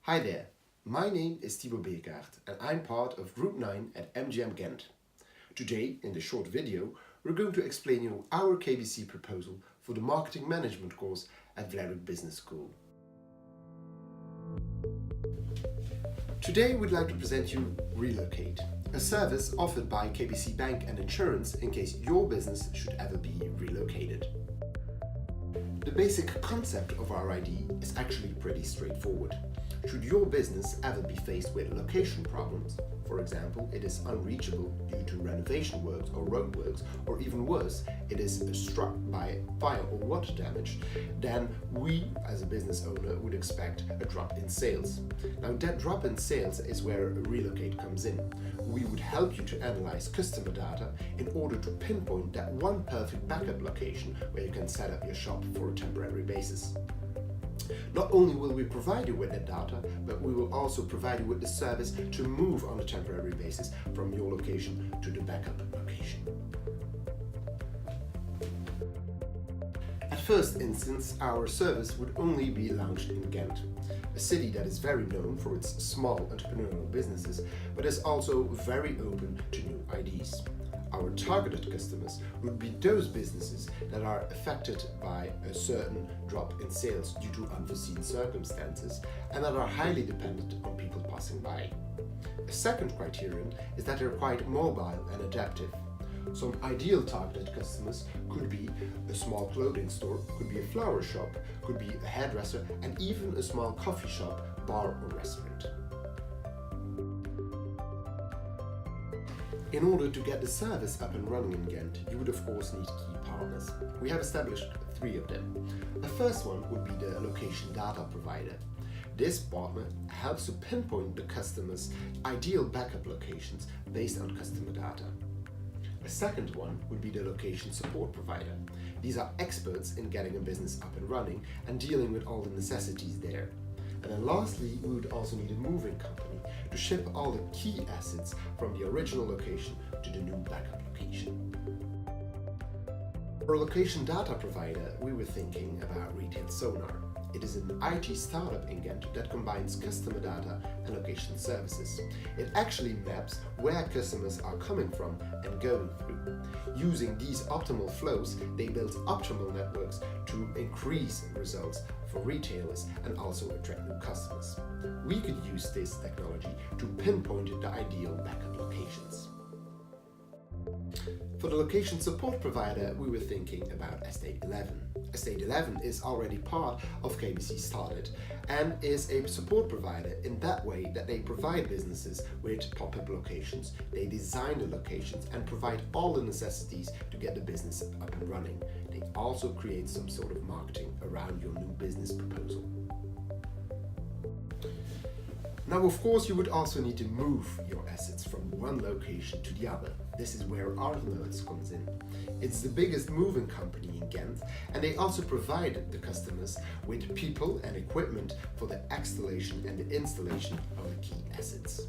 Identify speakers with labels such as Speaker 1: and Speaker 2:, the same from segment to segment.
Speaker 1: Hi there, my name is Thibaud Bekaert and I'm part of Group 9 at MGM Ghent. Today, in this short video, we're going to explain you our KBC proposal for the Marketing Management course at Vlerick Business School. Today we'd like to present you RE-LOCATE, a service offered by KBC Bank and Insurance in case your business should ever be relocated. The basic concept of our ID is actually pretty straightforward. Should your business ever be faced with location problems, for example, it is unreachable due to renovation works or road works, or even worse, it is struck by fire or water damage, then we, as a business owner, would expect a drop in sales. Now, that drop in sales is where RE-LOCATE comes in. We would help you to analyze customer data in order to pinpoint that one perfect backup location where you can set up your shop for a temporary basis. Not only will we provide you with that data, but we will also provide you with the service to move on a temporary basis from your location to the backup location. At first instance, our service would only be launched in Ghent, a city that is very known for its small entrepreneurial businesses, but is also very open to new ideas. Our targeted customers would be those businesses that are affected by a certain drop in sales due to unforeseen circumstances and that are highly dependent on people passing by. A second criterion is that they're quite mobile and adaptive. Some ideal targeted customers could be a small clothing store, could be a flower shop, could be a hairdresser, and even a small coffee shop, bar or restaurant. In order to get the service up and running in Ghent, you would of course need key partners. We have established 3 of them. The first one would be the location data provider. This partner helps to pinpoint the customer's ideal backup locations based on customer data. A second one would be the location support provider. These are experts in getting a business up and running and dealing with all the necessities there. And then lastly, we would also need a moving company to ship all the key assets from the original location to the new backup location. For a location data provider, we were thinking about Retail Sonar. It is an IT startup in Ghent that combines customer data and location services. It actually maps where customers are coming from and going through. Using these optimal flows, they build optimal networks to increase results for retailers and also attract new customers. We could use this technology to pinpoint the ideal backup locations. For the location support provider, we were thinking about Estate 11. Estate 11 is already part of KBC Started and is a support provider in that way that they provide businesses with pop-up locations, they design the locations and provide all the necessities to get the business up and running. They also create some sort of marketing around your new business proposal. Now, of course, you would also need to move your assets from one location to the other. This is where Arnold's comes in. It's the biggest moving company in Ghent, and they also provide the customers with people and equipment for the installation and the installation of the key assets.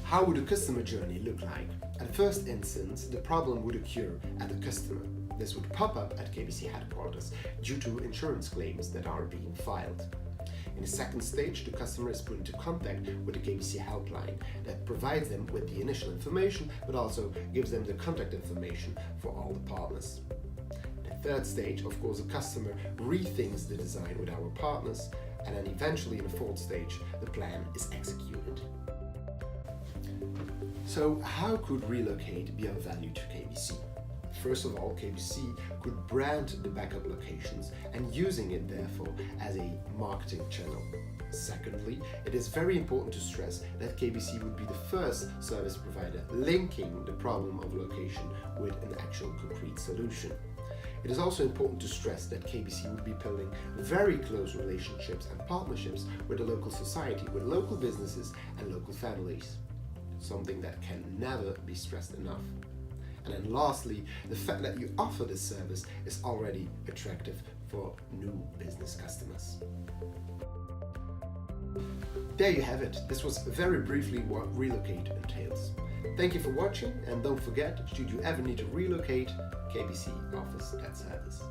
Speaker 1: How would a customer journey look like? At first instance, the problem would occur at the customer. This would pop up at KBC headquarters due to insurance claims that are being filed. In the second stage, the customer is put into contact with the KBC helpline that provides them with the initial information, but also gives them the contact information for all the partners. The third stage, of course, the customer rethinks the design with our partners, and then eventually in the fourth stage, the plan is executed. So how could RE-LOCATE be of value to KBC? First of all, KBC could brand the backup locations and using it therefore as a marketing channel. Secondly, it is very important to stress that KBC would be the first service provider linking the problem of location with an actual concrete solution. It is also important to stress that KBC would be building very close relationships and partnerships with the local society, with local businesses and local families. Something that can never be stressed enough. And then lastly, the fact that you offer this service is already attractive for new business customers. There you have it. This was very briefly what RE-LOCATE entails. Thank you for watching, and don't forget, should you ever need to relocate, KBC offers that service.